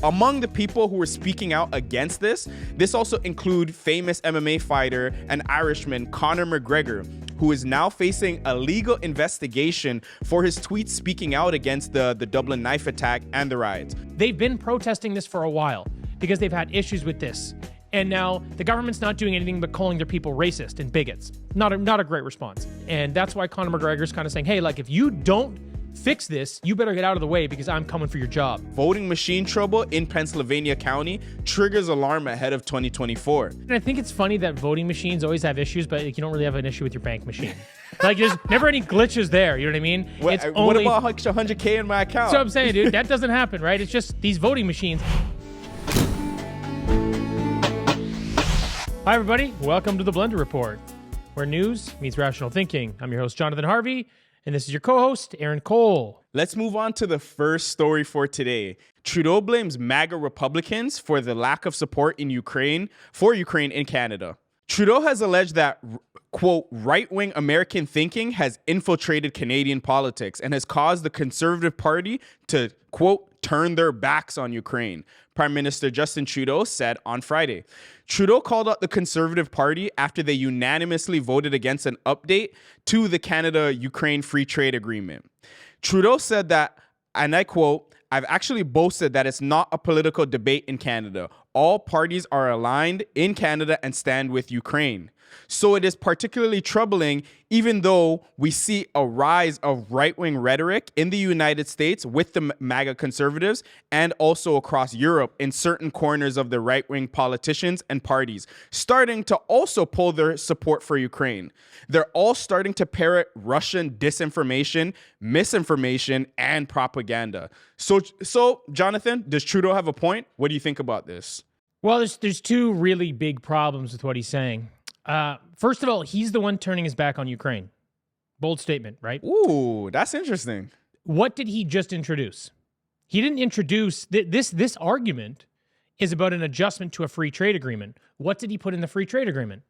Among the people who were speaking out against this also include famous MMA fighter and Irishman Conor Mcgregor, who is now facing a legal investigation for his tweets speaking out against the Dublin knife attack and the riots. They've been protesting this for a while because they've had issues with this. And now the government's not doing anything but calling their people racist and bigots. Not a great response. And that's why Conor McGregor's kind of saying, hey, like, if you don't fix this, you better get out of the way because I'm coming for your job. Voting machine trouble in Pennsylvania County triggers alarm ahead of 2024. And I think it's funny that voting machines always have issues, but you don't really have an issue with your bank machine. Like, there's never any glitches there, you know what I mean? What about $100K in my account? That's what I'm saying, dude. That doesn't happen, right? It's just these voting machines. Hi, everybody. Welcome to the Blendr Report, where news meets rational thinking. I'm your host, Jonathan Harvey, and this is your co-host, Aaron Cole. Let's move on to the first story for today. Trudeau blames MAGA Republicans for the lack of support in Ukraine in Canada. Trudeau has alleged that, quote, right-wing American thinking has infiltrated Canadian politics and has caused the Conservative Party to, quote, turn their backs on Ukraine, Prime Minister Justin Trudeau said on Friday. Trudeau called out the Conservative Party after they unanimously voted against an update to the Canada-Ukraine Free Trade Agreement. Trudeau said that, and I quote, I've actually boasted that it's not a political debate in Canada. All parties are aligned in Canada and stand with Ukraine. So it is particularly troubling, even though we see a rise of right-wing rhetoric in the United States with the MAGA conservatives and also across Europe in certain corners of the right-wing politicians and parties, starting to also pull their support for Ukraine. They're all starting to parrot Russian disinformation, misinformation, and propaganda. So Jonathan, does Trudeau have a point? What do you think about this? Well, there's two really big problems with what he's saying. First of all, he's the one turning his back on Ukraine. Bold statement, right? Ooh, that's interesting. What did he just introduce? He didn't introduce this argument is about an adjustment to a free trade agreement. What did he put in the free trade agreement?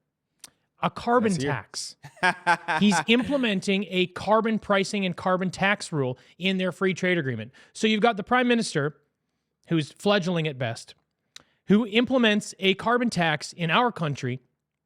A carbon tax. He's implementing a carbon pricing and carbon tax rule in their free trade agreement. So you've got the Prime Minister, who's fledgling at best, who implements a carbon tax in our country,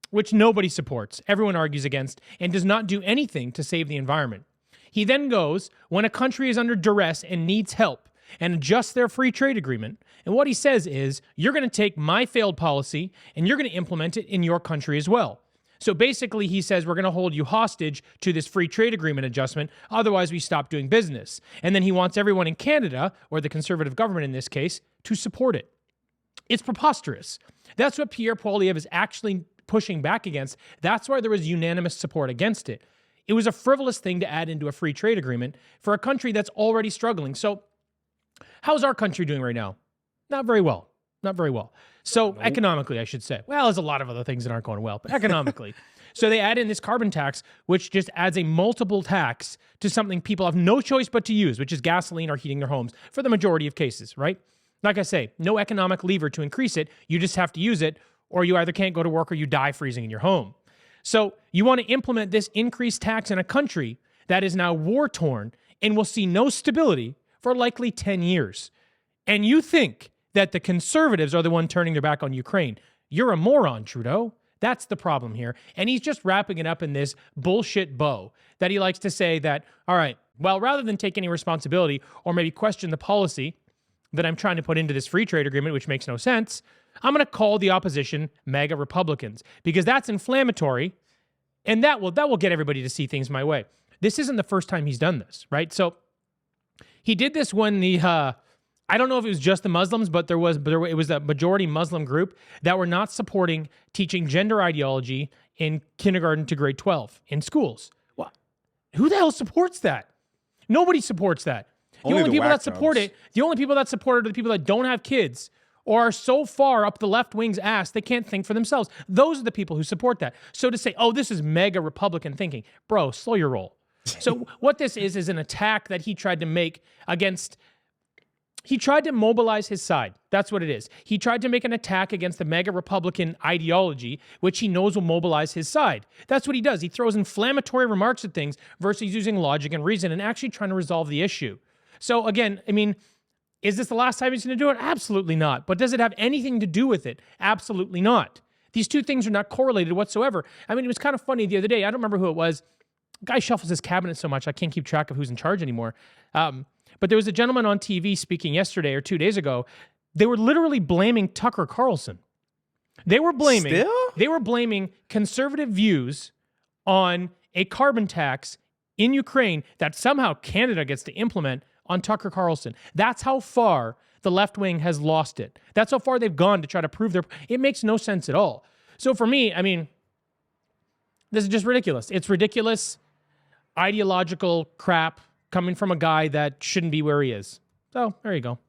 which nobody supports, everyone argues against, and does not do anything to save the environment. He then goes, when a country is under duress and needs help, and adjusts their free trade agreement, and what he says is, you're going to take my failed policy, and you're going to implement it in your country as well. So basically, he says, we're going to hold you hostage to this free trade agreement adjustment, otherwise we stop doing business. And then he wants everyone in Canada, or the Conservative government in this case, to support it. It's preposterous. That's what Pierre Poilievre is actually pushing back against. That's why there was unanimous support against it. It was a frivolous thing to add into a free trade agreement for a country that's already struggling. So how's our country doing right now? Not very well. Not very well. So economically, I should say. Well, there's a lot of other things that aren't going well, but economically. So they add in this carbon tax, which just adds a multiple tax to something people have no choice but to use, which is gasoline or heating their homes for the majority of cases, right? Like I say, no economic lever to increase it. You just have to use it, or you either can't go to work or you die freezing in your home. So you want to implement this increased tax in a country that is now war-torn and will see no stability for likely 10 years. And you think that the Conservatives are the one turning their back on Ukraine. You're a moron, Trudeau. That's the problem here. And he's just wrapping it up in this bullshit bow that he likes to say that, all right, well, rather than take any responsibility or maybe question the policy that I'm trying to put into this free trade agreement, which makes no sense, I'm going to call the opposition MAGA Republicans because that's inflammatory and that will get everybody to see things my way. This isn't the first time he's done this, right? So he did this when I don't know if it was just the Muslims, but it was a majority Muslim group that were not supporting teaching gender ideology in kindergarten to grade 12 in schools. Well, who the hell supports that? Nobody supports that. The only people that support it are the people that don't have kids or are so far up the left wing's ass they can't think for themselves. Those are the people who support that. So to say, oh, this is mega Republican thinking, bro, slow your roll. So what this is an attack that he tried to make against. He tried to mobilize his side. That's what it is. He tried to make an attack against the mega Republican ideology, which he knows will mobilize his side. That's what he does. He throws inflammatory remarks at things versus using logic and reason and actually trying to resolve the issue. So again, I mean, Is this the last time he's going to do it? Absolutely not. But does it have anything to do with it? Absolutely not. These two things are not correlated whatsoever. I mean, it was kind of funny the other day. I don't remember who it was. The guy shuffles his cabinet so much, I can't keep track of who's in charge anymore. But there was a gentleman on TV speaking yesterday or 2 days ago. They were literally blaming Tucker Carlson. They were blaming conservative views on a carbon tax in Ukraine that somehow Canada gets to implement on Tucker Carlson. That's how far the left wing has lost it. That's how far they've gone to try to prove it makes no sense at all. So for me, I mean, this is just ridiculous. It's ridiculous, ideological crap coming from a guy that shouldn't be where he is. So there you go.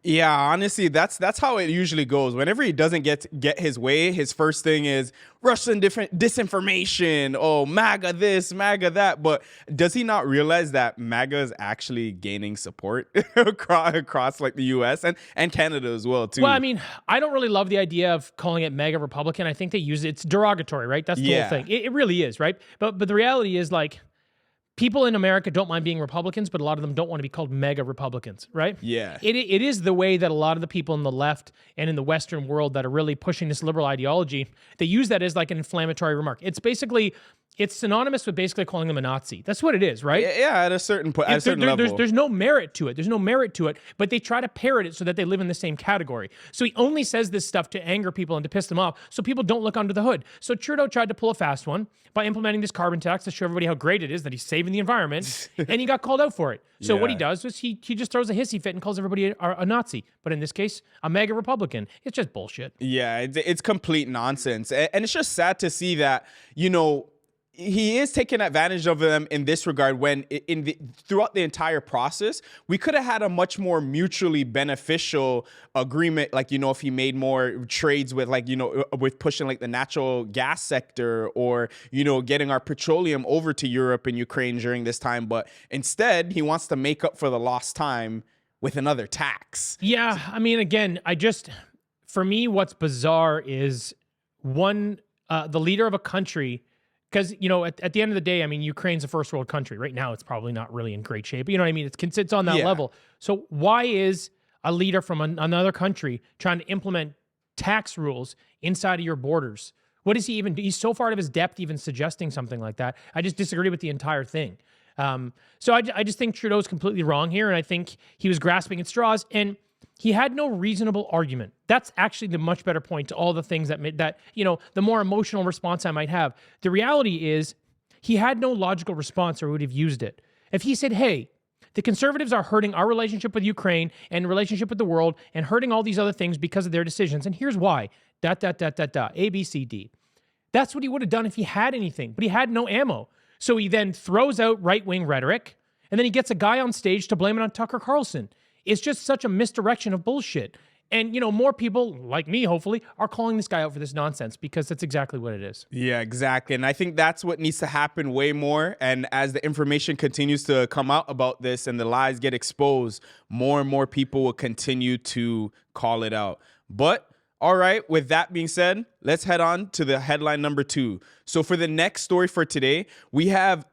Yeah, honestly, that's how it usually goes. Whenever he doesn't get his way, his first thing is Russian disinformation. Oh, MAGA this, MAGA that. But does he not realize that MAGA is actually gaining support across like the U.S. and Canada as well too? Well, I mean, I don't really love the idea of calling it MAGA Republican. I think they use it's derogatory, right? That's the whole thing. It really is, right? But the reality is like, people in America don't mind being Republicans, but a lot of them don't want to be called mega Republicans, right? Yeah. It is the way that a lot of the people in the left and in the Western world that are really pushing this liberal ideology, they use that as like an inflammatory remark. It's synonymous with basically calling them a Nazi. That's what it is, right? Yeah, at a certain point, at a certain level. There's no merit to it. There's no merit to it, but they try to parrot it so that they live in the same category. So he only says this stuff to anger people and to piss them off so people don't look under the hood. So Trudeau tried to pull a fast one by implementing this carbon tax to show everybody how great it is that he's saving the environment, and he got called out for it. So what he does is he just throws a hissy fit and calls everybody a Nazi. But in this case, a mega Republican. It's just bullshit. Yeah, it's complete nonsense. And it's just sad to see that, you know, he is taking advantage of them in this regard when throughout the entire process, we could have had a much more mutually beneficial agreement. Like, you know, if he made more trades with like, you know, with pushing like the natural gas sector or, you know, getting our petroleum over to Europe and Ukraine during this time. But instead, he wants to make up for the lost time with another tax. Yeah. I mean, again, for me, what's bizarre is the leader of a country. Because, you know, at the end of the day, I mean, Ukraine's a first world country. Right now, it's probably not really in great shape. But you know what I mean? It's on that level. So why is a leader from another country trying to implement tax rules inside of your borders? What does he even do? He's so far out of his depth even suggesting something like that. I just disagree with the entire thing. So I just think Trudeau's completely wrong here. And I think he was grasping at straws. And he had no reasonable argument. That's actually the much better point to all the things that you know, the more emotional response I might have. The reality is he had no logical response or would have used it. If he said, hey, the conservatives are hurting our relationship with Ukraine and relationship with the world and hurting all these other things because of their decisions. And here's why, A, B, C, D. That's what he would have done if he had anything, but he had no ammo. So he then throws out right-wing rhetoric and then he gets a guy on stage to blame it on Tucker Carlson. It's just such a misdirection of bullshit. And, you know, more people like me, hopefully, are calling this guy out for this nonsense because that's exactly what it is. Yeah, exactly. And I think that's what needs to happen way more. And as the information continues to come out about this and the lies get exposed, more and more people will continue to call it out. But all right, with that being said, let's head on to the headline number 2. So for the next story for today, we have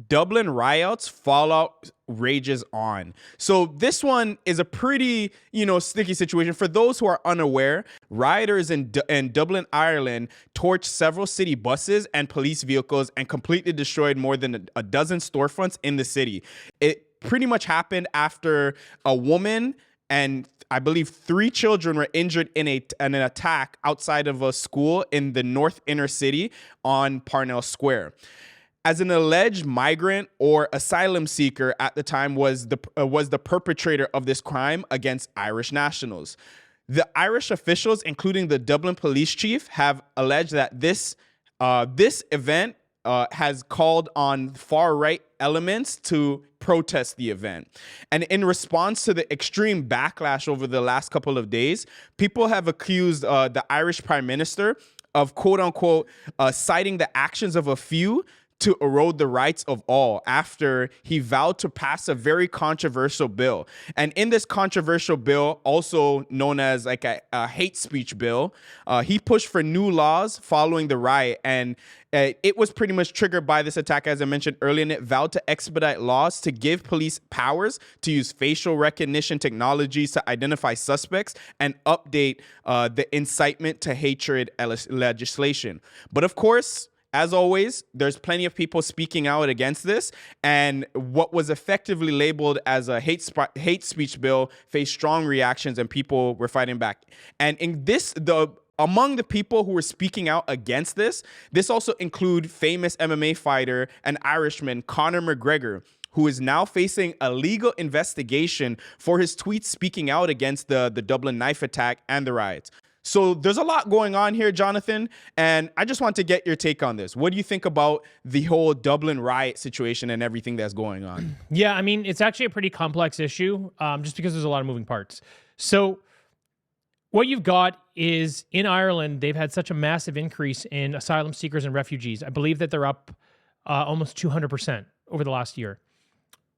Dublin Riots, fallout rages on. So this one is a pretty, you know, sticky situation. For those who are unaware, rioters in Dublin, Ireland, torched several city buses and police vehicles and completely destroyed more than a dozen storefronts in the city. It pretty much happened after a woman and I believe 3 children were injured in an attack outside of a school in the north inner city on Parnell Square. As an alleged migrant or asylum seeker at the time was the perpetrator of this crime against Irish nationals. The Irish officials, including the Dublin police chief, have alleged that this event has called on far-right elements to protest the event. And in response to the extreme backlash over the last couple of days, people have accused the Irish Prime Minister of, quote-unquote, citing the actions of a few to erode the rights of all after he vowed to pass a very controversial bill. And in this controversial bill, also known as like a hate speech bill, he pushed for new laws following the riot. And it was pretty much triggered by this attack, as I mentioned earlier, and it vowed to expedite laws to give police powers to use facial recognition technologies to identify suspects and update the incitement to hatred legislation. But of course, as always, there's plenty of people speaking out against this, and what was effectively labeled as a hate speech bill faced strong reactions, and people were fighting back. And in this, among the people who were speaking out against this also include famous MMA fighter and Irishman Conor Mcgregor, who is now facing a legal investigation for his tweets speaking out against the Dublin knife attack and the riots. So there's a lot going on here, Jonathan, and I just want to get your take on this. What do you think about the whole Dublin riot situation and everything that's going on? Yeah, I mean, it's actually a pretty complex issue, just because there's a lot of moving parts. So what you've got is in Ireland, they've had such a massive increase in asylum seekers and refugees. I believe that they're up almost 200% over the last year.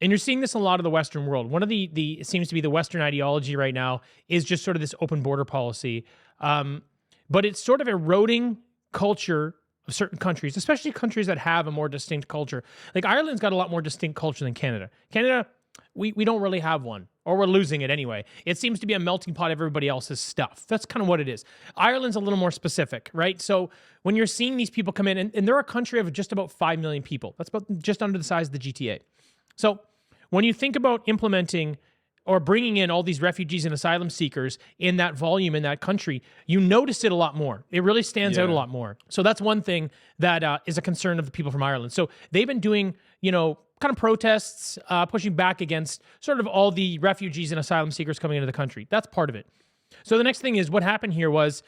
And you're seeing this in a lot of the Western world. One of the it seems to be the Western ideology right now is just sort of this open border policy. But it's sort of eroding culture of certain countries, especially countries that have a more distinct culture. Like Ireland's got a lot more distinct culture than Canada. Canada, we don't really have one, or we're losing it anyway. It seems to be a melting pot of everybody else's stuff. That's kind of what it is. Ireland's a little more specific, right? So when you're seeing these people come in, and they're a country of just about 5 million people. That's about just under the size of the GTA. So when you think about implementing or bringing in all these refugees and asylum seekers in that volume in that country, you notice it a lot more. It really stands out a lot more. So that's one thing that is a concern of the people from Ireland. So they've been doing, kind of protests, pushing back against sort of all the refugees and asylum seekers coming into the country. That's part of it. So the next thing is what happened here was,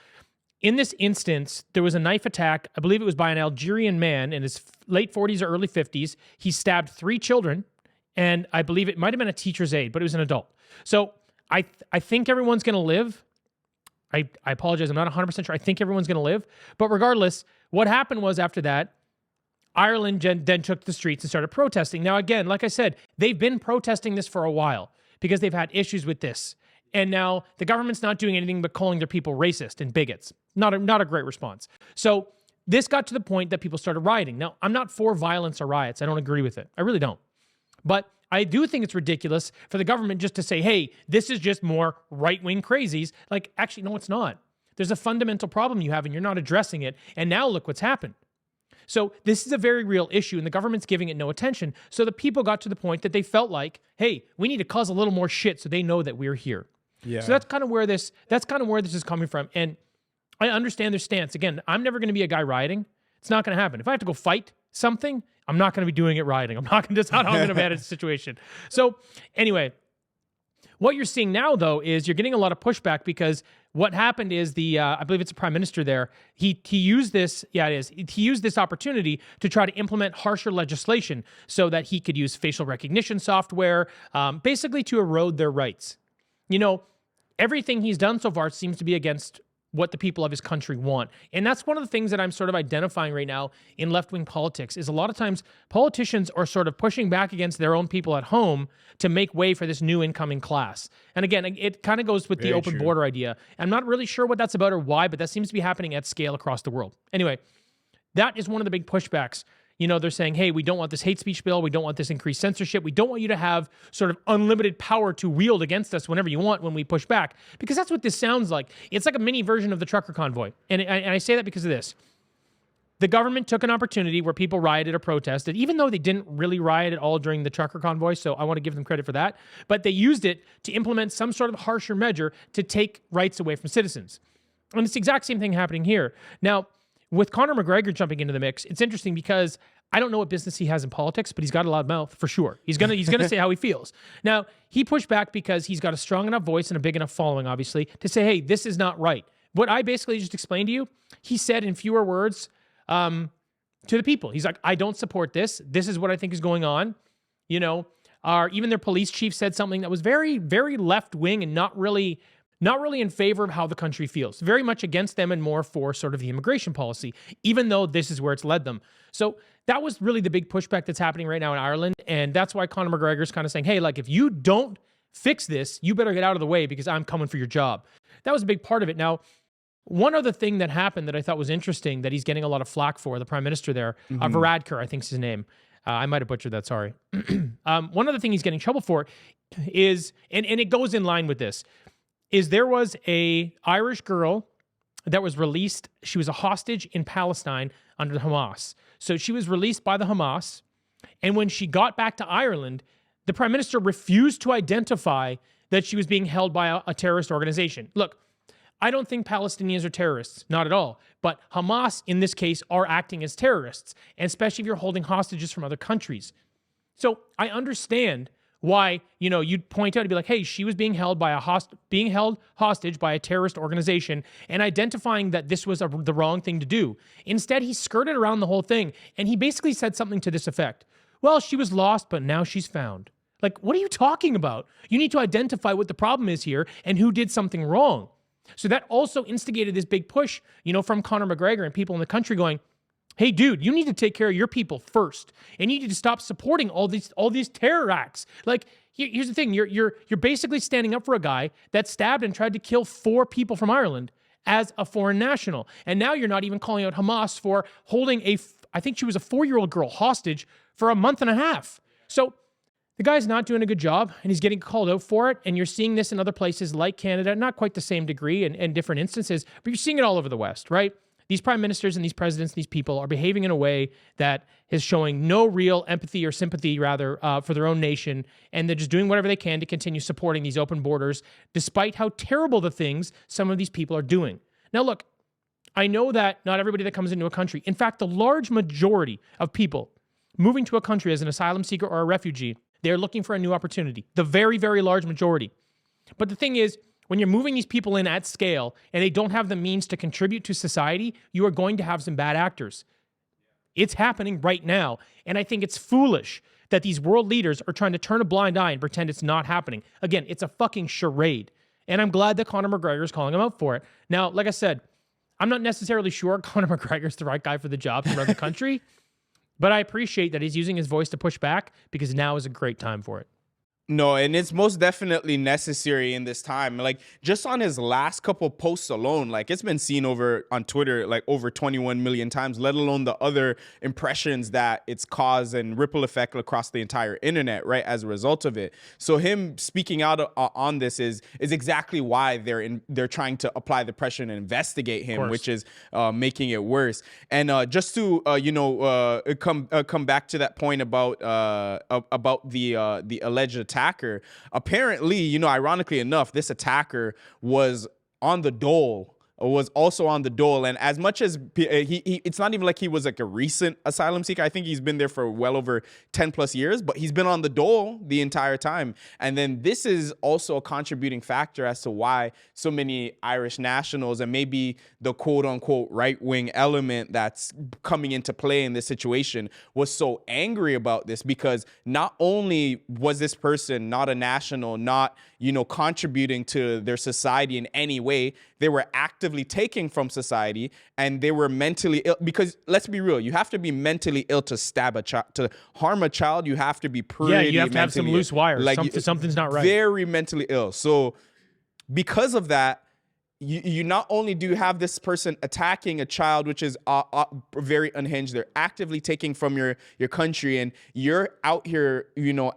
in this instance, there was a knife attack. I believe it was by an Algerian man in his late 40s or early 50s. He stabbed 3 children. And I believe it might have been a teacher's aide, but it was an adult. So I think everyone's going to live. I apologize. I'm not 100% sure. I think everyone's going to live. But regardless, what happened was after that, Ireland then took the streets and started protesting. Now, again, like I said, they've been protesting this for a while because they've had issues with this. And now the government's not doing anything but calling their people racist and bigots. Not a great response. So this got to the point that people started rioting. Now, I'm not for violence or riots. I don't agree with it. I really don't. But I do think it's ridiculous for the government just to say, hey, this is just more right-wing crazies. Like, actually, no, it's not. There's a fundamental problem you have and you're not addressing it. And now look what's happened. So this is a very real issue and the government's giving it no attention. So the people got to the point that they felt like, hey, we need to cause a little more shit so they know that we're here. Yeah. So that's kind of where this is coming from. And I understand their stance. Again, I'm never going to be a guy rioting. It's not going to happen. If I have to go fight something, I'm not going to be doing it rioting. That's not how I'm going to manage the situation. So anyway, what you're seeing now, though, is you're getting a lot of pushback because what happened is I believe it's a prime minister there. He used this. Yeah, it is. He used this opportunity to try to implement harsher legislation so that he could use facial recognition software, basically to erode their rights. Everything he's done so far seems to be against what the people of his country want. And that's one of the things that I'm sort of identifying right now in left-wing politics is a lot of times politicians are sort of pushing back against their own people at home to make way for this new incoming class. And again, it kind of goes with the open border idea. I'm not really sure what that's about or why, but that seems to be happening at scale across the world. Anyway, that is one of the big pushbacks. They're saying, hey, we don't want this hate speech bill. We don't want this increased censorship. We don't want you to have sort of unlimited power to wield against us whenever you want when we push back. Because that's what this sounds like. It's like a mini version of the trucker convoy. And I say that because of this. The government took an opportunity where people rioted or protested, even though they didn't really riot at all during the trucker convoy. So I want to give them credit for that. But they used it to implement some sort of harsher measure to take rights away from citizens. And it's the exact same thing happening here. Now, with Conor McGregor jumping into the mix, it's interesting because I don't know what business he has in politics, but he's got a loud mouth for sure. He's gonna say how he feels. Now, he pushed back because he's got a strong enough voice and a big enough following, obviously, to say, hey, this is not right. What I basically just explained to you, he said in fewer words to the people. He's like, I don't support this. This is what I think is going on. Even their police chief said something that was very, very left-wing and not really not really in favor of how the country feels, very much against them and more for sort of the immigration policy, even though this is where it's led them. So that was really the big pushback that's happening right now in Ireland. And that's why Conor McGregor's kind of saying, hey, like, if you don't fix this, you better get out of the way because I'm coming for your job. That was a big part of it. Now, one other thing that happened that I thought was interesting that he's getting a lot of flack for, the prime minister there, Varadkar, I think's his name. I might have butchered that, sorry. One other thing he's getting in trouble for is, and it goes in line with this, is there was a Irish girl that was released. She was a hostage in Palestine under the Hamas. So she was released by the Hamas. And when she got back to Ireland, the prime minister refused to identify that she was being held by a terrorist organization. Look, I don't think Palestinians are terrorists, not at all. But Hamas, in this case, are acting as terrorists, and especially if you're holding hostages from other countries. So I understand why, you'd point out and be like, hey, she was being held hostage by a terrorist organization, and identifying that this was the wrong thing to do. Instead, he skirted around the whole thing, and he basically said something to this effect. Well, she was lost, but now she's found. Like, what are you talking about? You need to identify what the problem is here and who did something wrong. So that also instigated this big push, from Conor McGregor and people in the country going, hey, dude, you need to take care of your people first, and you need to stop supporting all these terror acts. Like, here's the thing: you're basically standing up for a guy that stabbed and tried to kill 4 people from Ireland as a foreign national, and now you're not even calling out Hamas for holding I think she was a 4-year-old girl hostage for a month and a half. So the guy's not doing a good job, and he's getting called out for it. And you're seeing this in other places like Canada, not quite the same degree and different instances, but you're seeing it all over the West, right? These prime ministers and these presidents, these people are behaving in a way that is showing no real empathy or sympathy, rather, for their own nation. And they're just doing whatever they can to continue supporting these open borders, despite how terrible the things some of these people are doing. Now, look, I know that not everybody that comes into a country, in fact, the large majority of people moving to a country as an asylum seeker or a refugee, they're looking for a new opportunity. The very, very large majority. But the thing is, when you're moving these people in at scale and they don't have the means to contribute to society, you are going to have some bad actors. It's happening right now. And I think it's foolish that these world leaders are trying to turn a blind eye and pretend it's not happening. Again, it's a fucking charade. And I'm glad that Conor McGregor is calling him out for it. Now, like I said, I'm not necessarily sure Conor McGregor's the right guy for the job to run the country, but I appreciate that he's using his voice to push back because now is a great time for it. No, and it's most definitely necessary in this time. Like, just on his last couple posts alone, like, it's been seen on Twitter like over 21 million times, let alone the other impressions that it's caused and ripple effect across the entire internet, right, as a result of it. So him speaking out on this is exactly why they're trying to apply the pressure and investigate him, which is making it worse. And just to come back to that point about the alleged attacker. Apparently, ironically enough, this attacker was also on the dole. And as much as it's not even like he was like a recent asylum seeker. I think he's been there for well over 10 plus years, but he's been on the dole the entire time. And then this is also a contributing factor as to why so many Irish nationals and maybe the quote unquote right-wing element that's coming into play in this situation was so angry about this, because not only was this person not a national, not, contributing to their society in any way, they were actively taking from society, and they were mentally ill. Because let's be real, you have to be mentally ill to stab a child, to harm a child. You have to be pretty you have to have some loose wires. Like, something's not right. Very mentally ill. So because of that, you not only do you have this person attacking a child, which is very unhinged, they're actively taking from your country, and you're out here,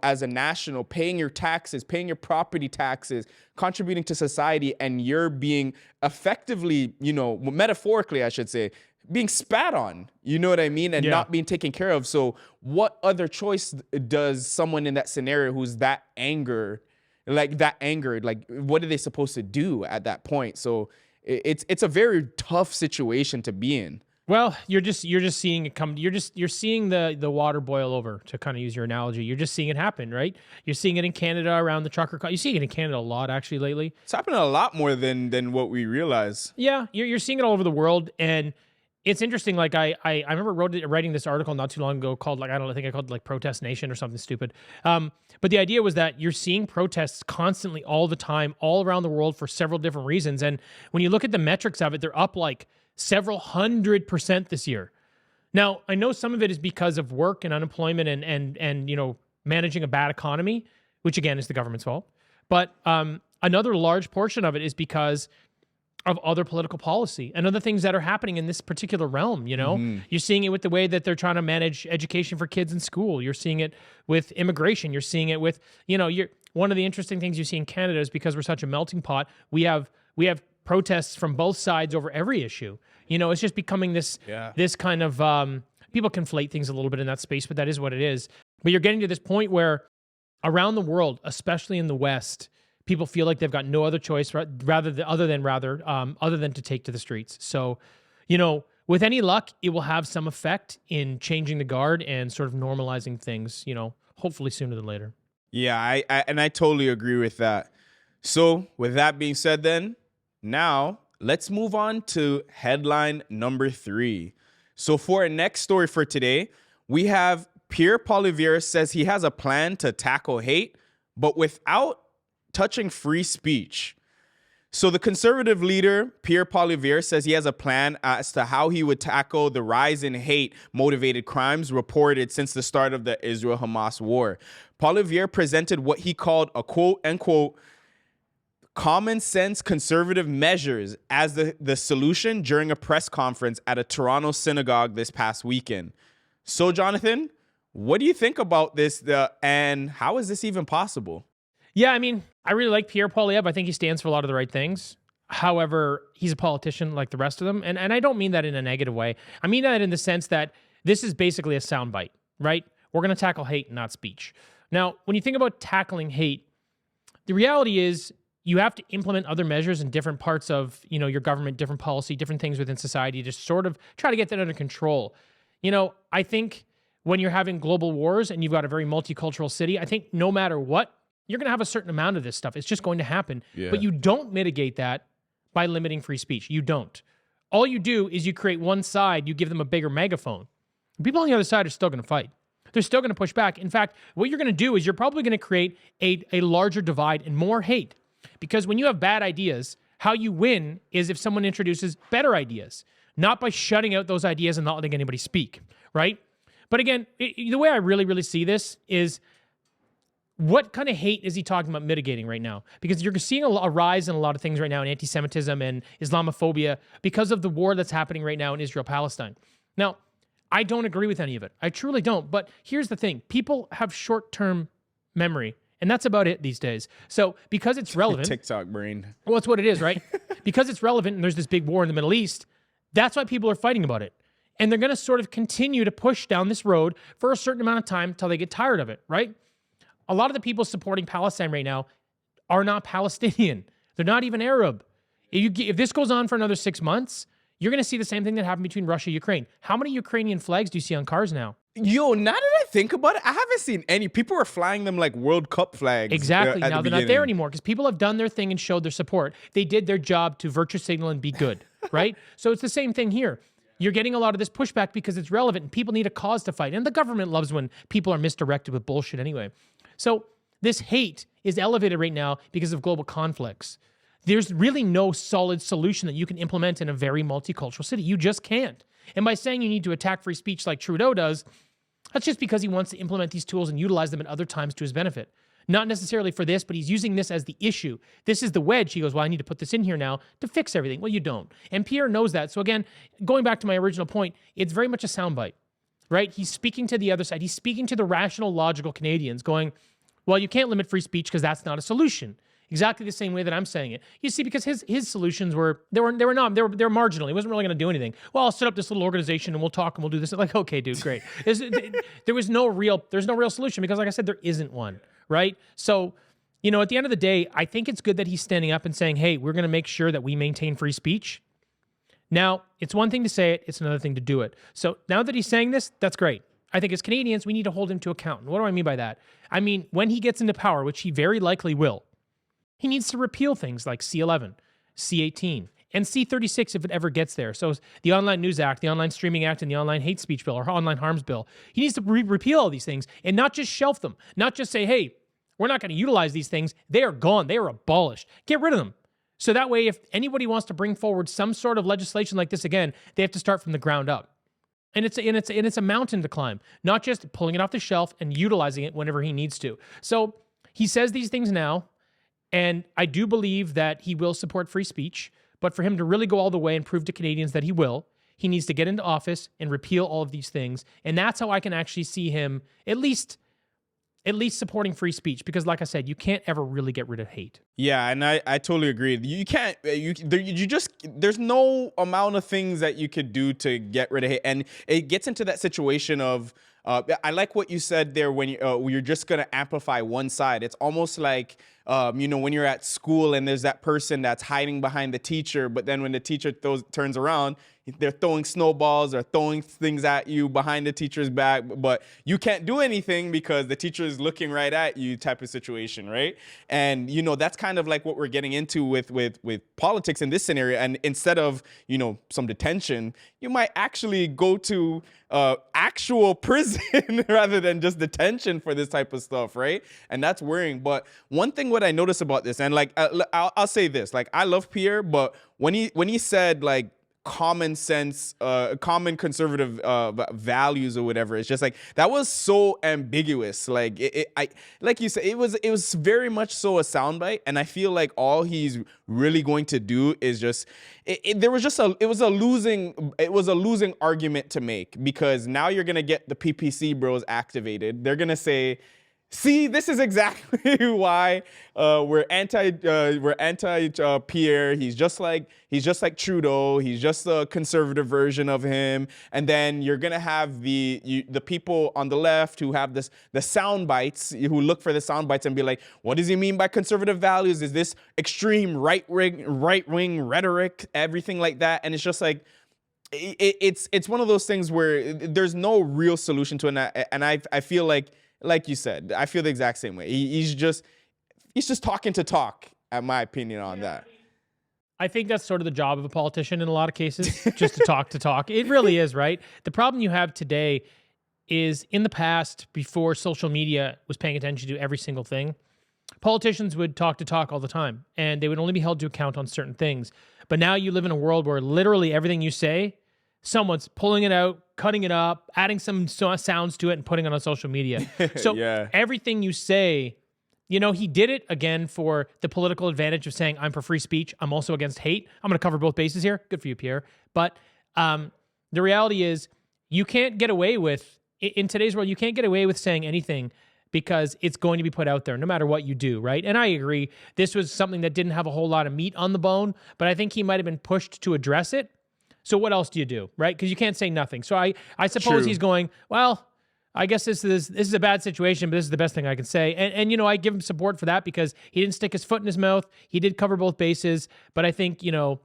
as a national, paying your taxes, paying your property taxes, contributing to society, and you're being effectively, metaphorically, I should say, being spat on, you know what I mean? And not being taken care of. So what other choice does someone in that scenario who's that angered, like what are they supposed to do at that point? So it's a very tough situation to be in. Well, you're just seeing it come. You're seeing the water boil over, to kind of use your analogy. You're just seeing it happen, right? You're seeing it in Canada around the trucker. You see it in Canada a lot actually lately. It's happening a lot more than what we realize. Yeah, you're seeing it all over the world, and it's interesting. Like I remember writing this article not too long ago called, like, I don't know, I think I called it like Protest Nation or something stupid. But the idea was that you're seeing protests constantly all the time, all around the world for several different reasons. And when you look at the metrics of it, they're up like several 100% this year. Now, I know some of it is because of work and unemployment and you know, managing a bad economy, which again is the government's fault. But another large portion of it is because of other political policy and other things that are happening in this particular realm. You know, you're seeing it with the way that they're trying to manage education for kids in school. You're seeing it with immigration. You're seeing it with, you know, one of the interesting things you see in Canada is because we're such a melting pot, we have protests from both sides over every issue. You know, it's just becoming this kind of, people conflate things a little bit in that space, but that is what it is. But you're getting to this point where around the world, especially in the West, people feel like they've got no other choice other than to take to the streets. So, you know, with any luck, it will have some effect in changing the guard and sort of normalizing things, you know, hopefully sooner than later. Yeah, I totally agree with that. So with that being said, then now let's move on to headline number 3. So for our next story for today, we have Pierre Poilievre says he has a plan to tackle hate, but without touching free speech. So the conservative leader, Pierre Poilievre, says he has a plan as to how he would tackle the rise in hate-motivated crimes reported since the start of the Israel-Hamas war. Poilievre presented what he called a quote-unquote common sense conservative measures as the solution during a press conference at a Toronto synagogue this past weekend. So, Jonathan, what do you think about this, and how is this even possible? Yeah, I mean, I really like Pierre Poilievre. I think he stands for a lot of the right things. However, he's a politician like the rest of them. And I don't mean that in a negative way. I mean that in the sense that this is basically a soundbite, right? We're going to tackle hate, not speech. Now, when you think about tackling hate, the reality is you have to implement other measures in different parts of, you know, your government, different policy, different things within society to sort of try to get that under control. You know, I think when you're having global wars and you've got a very multicultural city, I think no matter what, you're going to have a certain amount of this stuff. It's just going to happen. Yeah. But you don't mitigate that by limiting free speech. You don't. All you do is you create one side, you give them a bigger megaphone. People on the other side are still going to fight. They're still going to push back. In fact, what you're going to do is you're probably going to create a larger divide and more hate. Because when you have bad ideas, how you win is if someone introduces better ideas, not by shutting out those ideas and not letting anybody speak, right? But again, the way I really, really see this is, what kind of hate is he talking about mitigating right now? Because you're seeing a rise in a lot of things right now in anti-Semitism and Islamophobia because of the war that's happening right now in Israel-Palestine. Now, I don't agree with any of it. I truly don't. But here's the thing. People have short-term memory, and that's about it these days. So because it's relevant... TikTok brain. Well, it's what it is, right? Because it's relevant and there's this big war in the Middle East, that's why people are fighting about it. And they're going to sort of continue to push down this road for a certain amount of time until they get tired of it, right? A lot of the people supporting Palestine right now are not Palestinian. They're not even Arab. If this goes on for another 6 months, you're going to see the same thing that happened between Russia and Ukraine. How many Ukrainian flags do you see on cars now? Yo, now that I think about it, I haven't seen any. People are flying them like World Cup flags. Exactly. Now they're not there anymore because people have done their thing and showed their support. They did their job to virtue signal and be good, right? So it's the same thing here. You're getting a lot of this pushback because it's relevant and people need a cause to fight. And the government loves when people are misdirected with bullshit anyway. So this hate is elevated right now because of global conflicts. There's really no solid solution that you can implement in a very multicultural city. You just can't. And by saying you need to attack free speech like Trudeau does, that's just because he wants to implement these tools and utilize them at other times to his benefit. Not necessarily for this, but he's using this as the issue. This is the wedge. He goes, well, I need to put this in here now to fix everything. Well, you don't. And Pierre knows that. So again, going back to my original point, it's very much a soundbite, right? He's speaking to the other side. He's speaking to the rational, logical Canadians going, well, you can't limit free speech because that's not a solution. Exactly the same way that I'm saying it. You see, because his solutions were marginal. He wasn't really going to do anything. Well, I'll set up this little organization and we'll talk and we'll do this. Like, okay, dude, great. There's no real solution because, like I said, there isn't one, right? So, you know, at the end of the day, I think it's good that he's standing up and saying, hey, we're going to make sure that we maintain free speech. Now, it's one thing to say it, it's another thing to do it. So now that he's saying this, that's great. I think as Canadians, we need to hold him to account. And what do I mean by that? I mean, when he gets into power, which he very likely will, he needs to repeal things like C11, C18, and C-36 if it ever gets there. So the Online News Act, the Online Streaming Act, and the Online Hate Speech Bill or Online Harms Bill. He needs to repeal all these things and not just shelf them, not just say, hey, we're not going to utilize these things. They are gone. They are abolished. Get rid of them. So that way, if anybody wants to bring forward some sort of legislation like this again, they have to start from the ground up. And it's a mountain to climb, not just pulling it off the shelf and utilizing it whenever he needs to. So he says these things now, and I do believe that he will support free speech. But for him to really go all the way and prove to Canadians that he will, he needs to get into office and repeal all of these things. And that's how I can actually see him at least supporting free speech, because like I said, you can't ever really get rid of hate. Yeah, and I totally agree. You can't, there's no amount of things that you could do to get rid of hate. And it gets into that situation of, I like what you said there when you're just going to amplify one side. It's almost like, when you're at school and there's that person that's hiding behind the teacher, but then when the teacher turns around, they're throwing snowballs or throwing things at you behind the teacher's back, but you can't do anything because the teacher is looking right at you type of situation, right? And, that's kind of like what we're getting into with politics in this scenario. And instead of, some detention, you might actually go to actual prison rather than just detention for this type of stuff, right? And that's worrying. But one thing what I notice about this, and like I'll say this, like I love Pierre, but when he said like common sense, common conservative values or whatever, it's just like that was so ambiguous. Like like you said, it was very much so a soundbite, and I feel like all he's really going to do is just it was a losing argument to make, because now you're gonna get the PPC bros activated. They're gonna say, see, this is exactly why we're anti Pierre. He's just like Trudeau. He's just a conservative version of him. And then you're gonna have the people on the left who have the sound bites, who look for the sound bites and be like, what does he mean by conservative values? Is this extreme right wing rhetoric? Everything like that. And it's just like, it's one of those things where there's no real solution to it. And I feel like you said, I feel the exact same way. He's just talking to talk, in my opinion, on that. I think that's sort of the job of a politician in a lot of cases, just to talk to talk. It really is, right? The problem you have today is, in the past, before social media was paying attention to every single thing, politicians would talk to talk all the time, and they would only be held to account on certain things. But now you live in a world where literally everything you say, someone's pulling it out, cutting it up, adding some sounds to it, and putting it on social media. So yeah. Everything you say, he did it again for the political advantage of saying, I'm for free speech. I'm also against hate. I'm going to cover both bases here. Good for you, Pierre. But the reality is, you can't get away with, in today's world, you can't get away with saying anything, because it's going to be put out there no matter what you do, right? And I agree, this was something that didn't have a whole lot of meat on the bone, but I think he might have been pushed to address it. So what else do you do, right? Because you can't say nothing. So I suppose True. He's going, well, I guess this is a bad situation, but this is the best thing I can say. And I give him support for that, because he didn't stick his foot in his mouth. He did cover both bases. But I think, it'll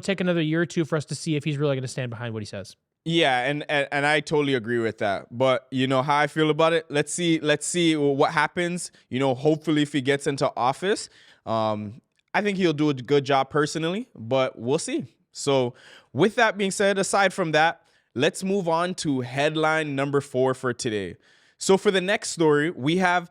take another year or two for us to see if he's really going to stand behind what he says. Yeah, and I totally agree with that. But how I feel about it, let's see what happens. Hopefully if he gets into office, I think he'll do a good job personally, but we'll see. So with that being said, aside from that, let's move on to headline number 4 for today. So for the next story, we have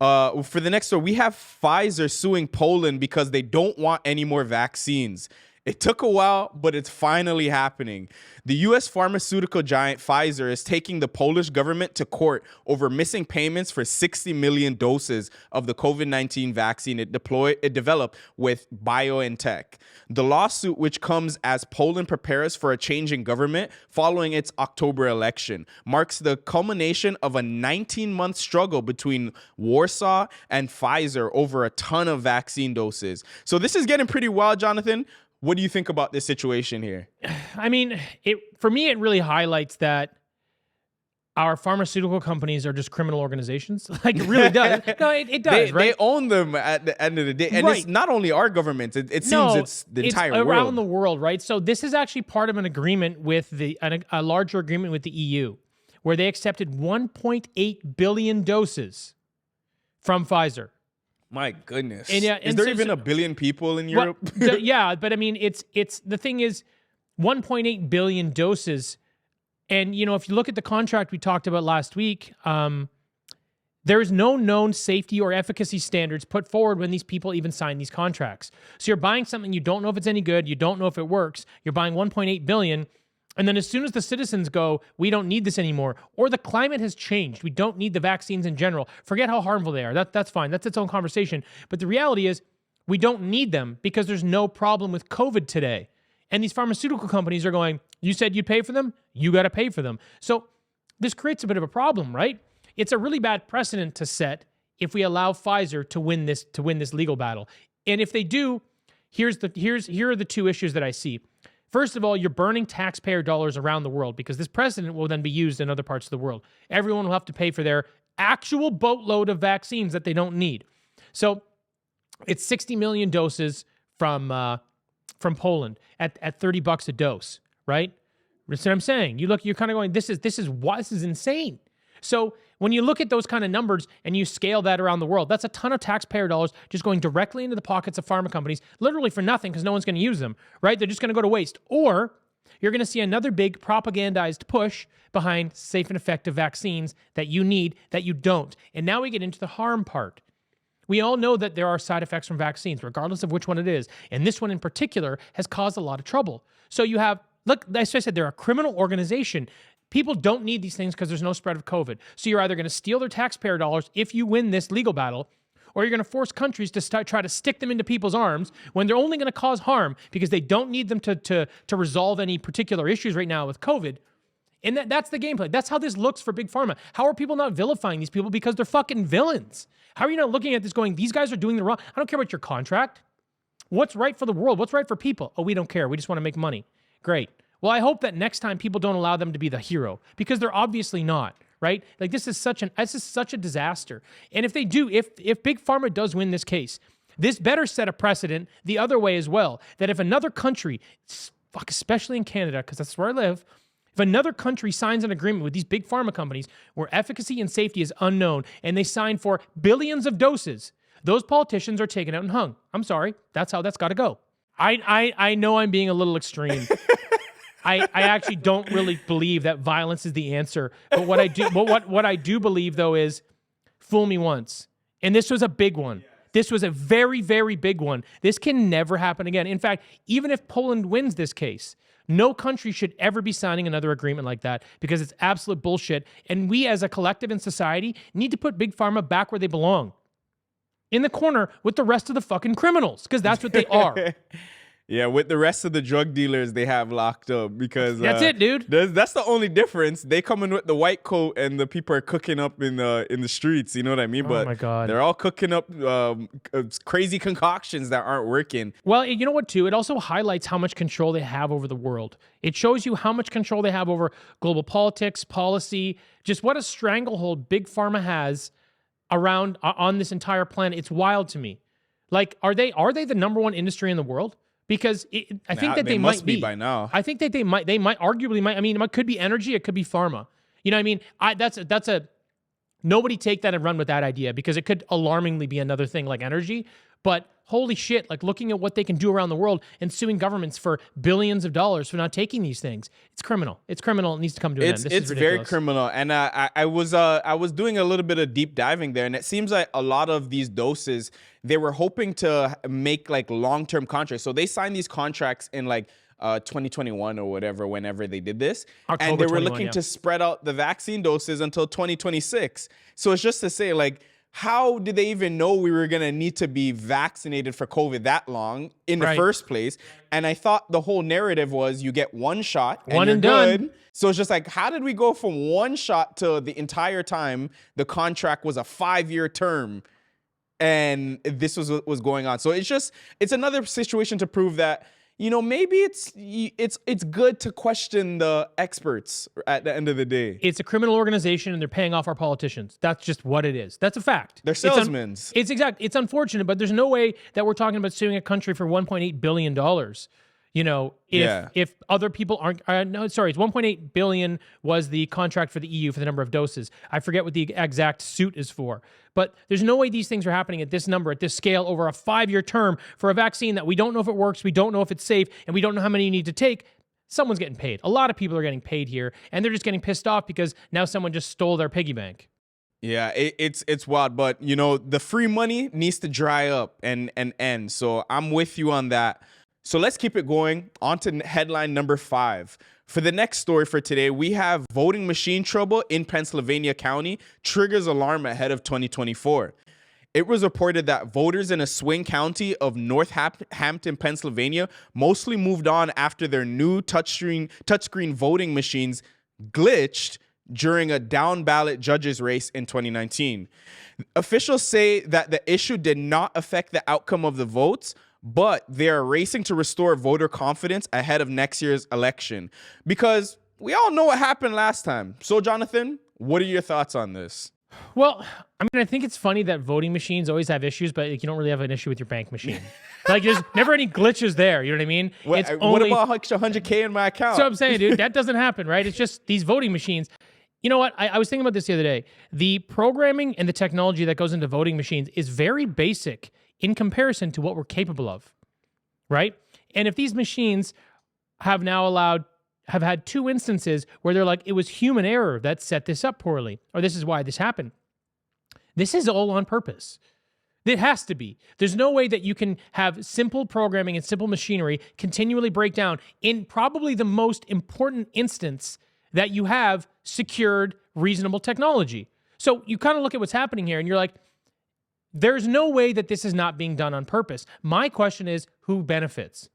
Pfizer suing Poland because they don't want any more vaccines. It took a while, but it's finally happening. The U.S. pharmaceutical giant Pfizer is taking the Polish government to court over missing payments for 60 million doses of the COVID-19 vaccine it developed with BioNTech. The lawsuit, which comes as Poland prepares for a change in government following its October election, marks the culmination of a 19-month struggle between Warsaw and Pfizer over a ton of vaccine doses. So this is getting pretty wild, Jonathan. What do you think about this situation here? I mean, for me, it really highlights that our pharmaceutical companies are just criminal organizations. Like, it really does. No, it does, right? They own them at the end of the day. And right. It's not only our government. It seems it's the entire world. Around the world, right? So this is actually part of an agreement with a larger agreement with the EU, where they accepted 1.8 billion doses from Pfizer. My goodness. And is there even a billion people in Europe? Yeah, but I mean, it's the thing is 1.8 billion doses. And, you know, if you look at the contract we talked about last week, there is no known safety or efficacy standards put forward when these people even sign these contracts. So you're buying something you don't know if it's any good, you don't know if it works, you're buying 1.8 billion, and then as soon as the citizens go, we don't need this anymore, or the climate has changed, we don't need the vaccines in general, forget how harmful they are, that's fine, that's its own conversation. But the reality is, we don't need them because there's no problem with COVID today. And these pharmaceutical companies are going, you said you'd pay for them? You got to pay for them. So this creates a bit of a problem, right? It's a really bad precedent to set if we allow Pfizer to win this legal battle. And if they do, here are the two issues that I see. First of all, you're burning taxpayer dollars around the world because this precedent will then be used in other parts of the world. Everyone will have to pay for their actual boatload of vaccines that they don't need. So it's 60 million doses from Poland at $30 a dose, right? That's what I'm saying. You're kind of going, this is insane. So when you look at those kind of numbers and you scale that around the world, that's a ton of taxpayer dollars just going directly into the pockets of pharma companies, literally for nothing because no one's going to use them, right? They're just going to go to waste. Or you're going to see another big propagandized push behind safe and effective vaccines that you need, that you don't. And now we get into the harm part. We all know that there are side effects from vaccines, regardless of which one it is. And this one in particular has caused a lot of trouble. So you have, look, as I said, they're a criminal organization. People don't need these things because there's no spread of COVID. So you're either going to steal their taxpayer dollars if you win this legal battle, or you're going to force countries to try to stick them into people's arms when they're only going to cause harm because they don't need them to resolve any particular issues right now with COVID. And that's the gameplay. That's how this looks for Big Pharma. How are people not vilifying these people because they're fucking villains? How are you not looking at this going, these guys are doing the wrong? I don't care about your contract. What's right for the world? What's right for people? Oh, we don't care. We just want to make money. Great. Well, I hope that next time people don't allow them to be the hero because they're obviously not, right? Like this is such a disaster. And if they do, if Big Pharma does win this case, this better set a precedent the other way as well, that if another country, especially in Canada, because that's where I live, if another country signs an agreement with these big pharma companies where efficacy and safety is unknown and they sign for billions of doses, those politicians are taken out and hung. I'm sorry. That's how that's got to go. I know I'm being a little extreme. I actually don't really believe that violence is the answer. But what I do believe though is fool me once. And this was a big one. This was a very, very big one. This can never happen again. In fact, even if Poland wins this case, no country should ever be signing another agreement like that because it's absolute bullshit. And we as a collective in society need to put Big Pharma back where they belong. In the corner with the rest of the fucking criminals, because that's what they are. Yeah, with the rest of the drug dealers they have locked up because that's it, dude. That's the only difference. They come in with the white coat and the people are cooking up in the streets. You know what I mean? But my God, they're all cooking up crazy concoctions that aren't working. Well, you know what, too? It also highlights how much control they have over the world. It shows you how much control they have over global politics, policy, just what a stranglehold Big Pharma has around on this entire planet. It's wild to me. Like, are they the number one industry in the world? Because I think that they might be by now. I think that they arguably might. I mean, it could be energy, it could be pharma. You know what I mean? That's a nobody take that and run with that idea because it could alarmingly be another thing like energy. But holy shit, like looking at what they can do around the world and suing governments for billions of dollars for not taking these things. It's criminal. It's criminal. It needs to come to an end. It's very criminal. And I was doing a little bit of deep diving there, and it seems like a lot of these doses, they were hoping to make like long-term contracts. So they signed these contracts in like 2021 or whatever, whenever they did this. October and they were 21, looking yeah. to spread out the vaccine doses until 2026. So it's just to say, like, how did they even know we were going to need to be vaccinated for COVID that long in the first place? And I thought the whole narrative was you get one shot and you're good. So it's just like, how did we go from one shot to the entire time the contract was a 5-year term and this was what was going on? So it's another situation to prove that, you know, maybe it's good to question the experts at the end of the day. It's a criminal organization and they're paying off our politicians. That's just what it is. That's a fact. They're salesmen. It's unfortunate, but there's no way that we're talking about suing a country for $1.8 billion. You know, if other people aren't, no, sorry, it's 1.8 billion was the contract for the EU for the number of doses. I forget what the exact suit is for, but there's no way these things are happening at this number, at this scale, over a 5-year term for a vaccine that we don't know if it works, we don't know if it's safe, and we don't know how many you need to take. Someone's getting paid. A lot of people are getting paid here, and they're just getting pissed off because now someone just stole their piggy bank. Yeah, it's wild, but you know, the free money needs to dry up and end. So I'm with you on that. So let's keep it going. On to headline number 5. For the next story for today, we have voting machine trouble in Pennsylvania County triggers alarm ahead of 2024. It was reported that voters in a swing county of Northampton, Pennsylvania, mostly moved on after their new touchscreen voting machines glitched during a down-ballot judges race in 2019. Officials say that the issue did not affect the outcome of the votes, but they are racing to restore voter confidence ahead of next year's election. Because we all know what happened last time. So, Jonathan, what are your thoughts on this? Well, I mean, I think it's funny that voting machines always have issues, but like, you don't really have an issue with your bank machine. Like, there's never any glitches there. You know what I mean? What about $100K in my account? So I'm saying, dude, that doesn't happen, right? It's just these voting machines. You know what? I was thinking about this the other day. The programming and the technology that goes into voting machines is very basic in comparison to what we're capable of, right? And if these machines have had 2 instances where they're like, it was human error that set this up poorly, or this is why this happened. This is all on purpose. It has to be. There's no way that you can have simple programming and simple machinery continually break down in probably the most important instance that you have secured reasonable technology. So you kind of look at what's happening here and you're like, there's no way that this is not being done on purpose. My question is, who benefits?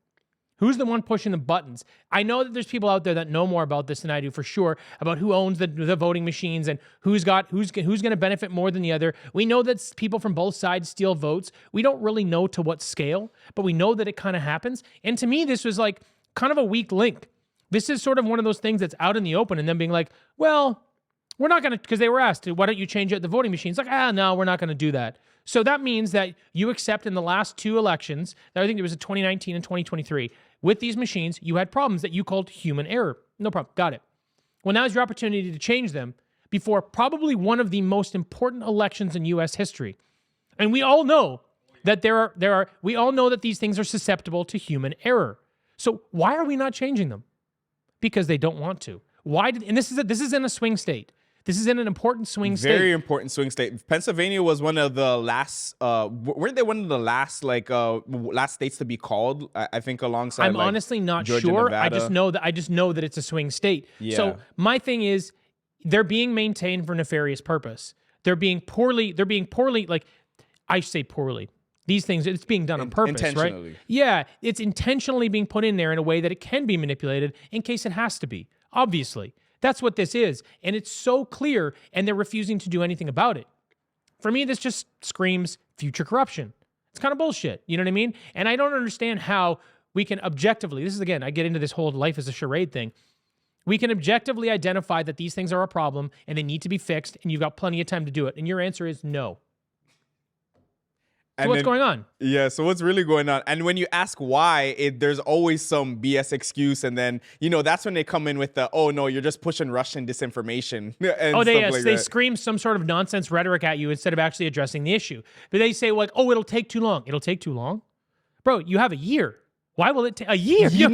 Who's the one pushing the buttons? I know that there's people out there that know more about this than I do for sure, about who owns the voting machines and who's going to benefit more than the other. We know that people from both sides steal votes. We don't really know to what scale, but we know that it kind of happens. And to me, this was like kind of a weak link. This is sort of one of those things that's out in the open and then being like, well, we're not going to, because they were asked, why don't you change out the voting machines? Like, no, we're not going to do that. So that means that you accept in the last 2 elections, I think it was in 2019 and 2023, with these machines, you had problems that you called human error. No problem. Got it. Well, now's your opportunity to change them before probably one of the most important elections in U.S. history. And we all know that we all know that these things are susceptible to human error. So why are we not changing them? Because they don't want to. And this is in a swing state. This is in an important swing state. Very important swing state. Pennsylvania was one of the last, weren't they one of the last, last states to be called? I think alongside I'm honestly not Georgia, sure. Nevada. I just know that it's a swing state. Yeah. So my thing is, they're being maintained for nefarious purpose. They're being poorly, like, I say poorly. These things, it's being done on purpose, intentionally. Right? Yeah, it's intentionally being put in there in a way that it can be manipulated in case it has to be, obviously. That's what this is. And it's so clear, and they're refusing to do anything about it. For me, this just screams future corruption. It's kind of bullshit. You know what I mean? And I don't understand how we can objectively, this is again, I get into this whole life as a charade thing. We can objectively identify that these things are a problem and they need to be fixed, and you've got plenty of time to do it. And your answer is no. So what's going on? Yeah, so what's really going on? And when you ask why, there's always some BS excuse. And then, that's when they come in with the, oh, no, you're just pushing Russian disinformation. And they scream some sort of nonsense rhetoric at you instead of actually addressing the issue. But they say, like, oh, it'll take too long. It'll take too long? Bro, you have a year. Why will it take a year? You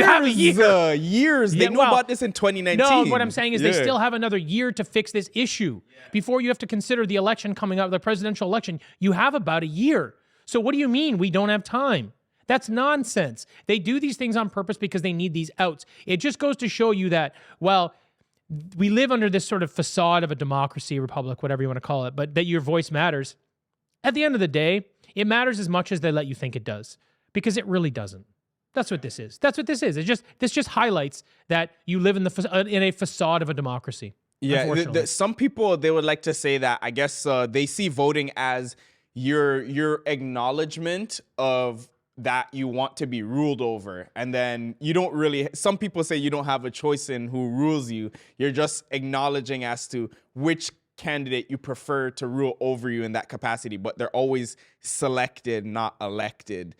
have a year. Years. They knew about this in 2019. No, what I'm saying is they still have another year to fix this issue. Before you have to consider the election coming up, the presidential election, you have about a year. So what do you mean we don't have time? That's nonsense. They do these things on purpose because they need these outs. It just goes to show you that, well, we live under this sort of facade of a democracy, republic, whatever you want to call it, but that your voice matters. At the end of the day, it matters as much as they let you think it does. Because it really doesn't. That's what this is. This just highlights that you live in a facade of a democracy. Yeah, some people, they would like to say that, I guess they see voting as your acknowledgement of that you want to be ruled over. And then you don't really, some people say you don't have a choice in who rules you. You're just acknowledging as to which candidate you prefer to rule over you in that capacity. But they're always selected, not elected.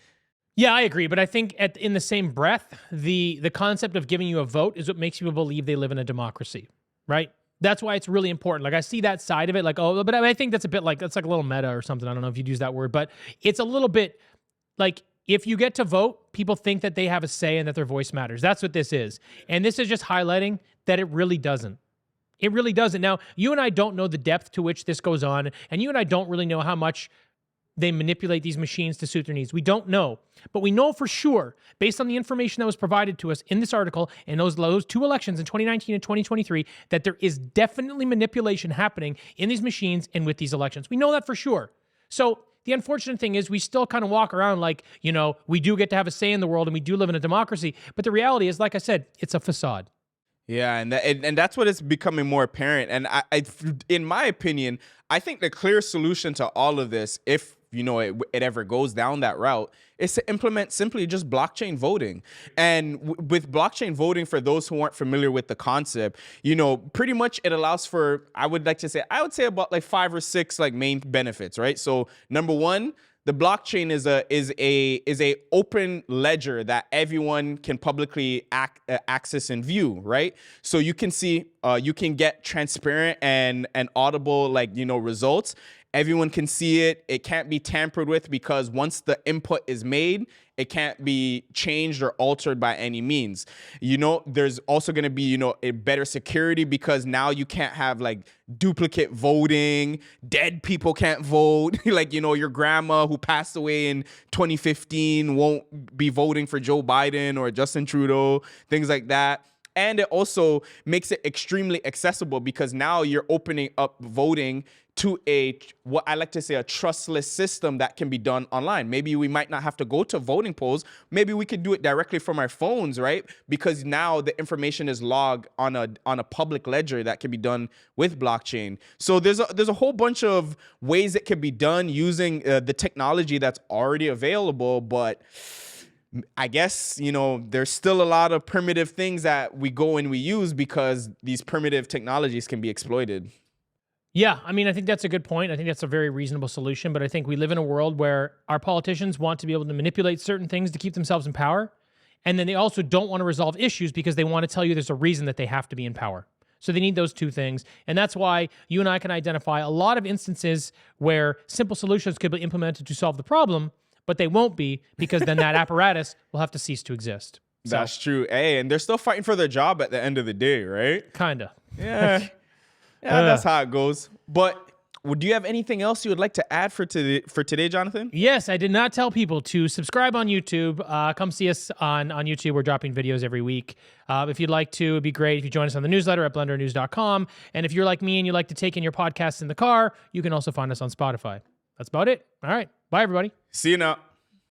Yeah, I agree. But I think in the same breath, the concept of giving you a vote is what makes people believe they live in a democracy, right? That's why it's really important. Like I see that side of it, like, oh, but I think that's a bit like, that's like a little meta or something. I don't know if you'd use that word, but it's a little bit like if you get to vote, people think that they have a say and that their voice matters. That's what this is. And this is just highlighting that it really doesn't. It really doesn't. Now, you and I don't know the depth to which this goes on, and you and I don't really know how much they manipulate these machines to suit their needs. We don't know. But we know for sure, based on the information that was provided to us in this article and those two elections in 2019 and 2023, that there is definitely manipulation happening in these machines and with these elections. We know that for sure. So the unfortunate thing is we still kind of walk around like, you know, we do get to have a say in the world and we do live in a democracy. But the reality is, like I said, it's a facade. Yeah, and that's what is becoming more apparent. And I, in my opinion, I think the clear solution to all of this, if it ever goes down that route, is to implement simply just blockchain voting. And with blockchain voting, for those who aren't familiar with the concept, pretty much it allows for, I would say about like 5 or 6 like main benefits, right? So number one, the blockchain is a open ledger that everyone can publicly access and view, right? So you can see, you can get transparent and audible results. Everyone can see it. It can't be tampered with because once the input is made, it can't be changed or altered by any means. There's also going to be, a better security because now you can't have like duplicate voting. Dead people can't vote. Your grandma who passed away in 2015 won't be voting for Joe Biden or Justin Trudeau, things like that. And it also makes it extremely accessible because now you're opening up voting to what I like to say, a trustless system that can be done online. Maybe we might not have to go to voting polls. Maybe we could do it directly from our phones, right? Because now the information is logged on a public ledger that can be done with blockchain. So there's a whole bunch of ways it can be done using the technology that's already available, but I guess, there's still a lot of primitive things that we go and we use because these primitive technologies can be exploited. Yeah, I mean, I think that's a good point. I think that's a very reasonable solution, but I think we live in a world where our politicians want to be able to manipulate certain things to keep themselves in power, and then they also don't want to resolve issues because they want to tell you there's a reason that they have to be in power. So they need those two things, and that's why you and I can identify a lot of instances where simple solutions could be implemented to solve the problem, but they won't be because then that apparatus will have to cease to exist. So, that's true. Hey, and they're still fighting for their job at the end of the day, right? Kinda. Yeah. Yeah, that's how it goes. But do you have anything else you would like to add for today, Jonathan? Yes, I did not tell people to subscribe on YouTube. Come see us on YouTube. We're dropping videos every week. If you'd like to, it'd be great if you join us on the newsletter at blendrnews.com. And if you're like me and you like to take in your podcasts in the car, you can also find us on Spotify. That's about it. All right. Bye, everybody. See you now.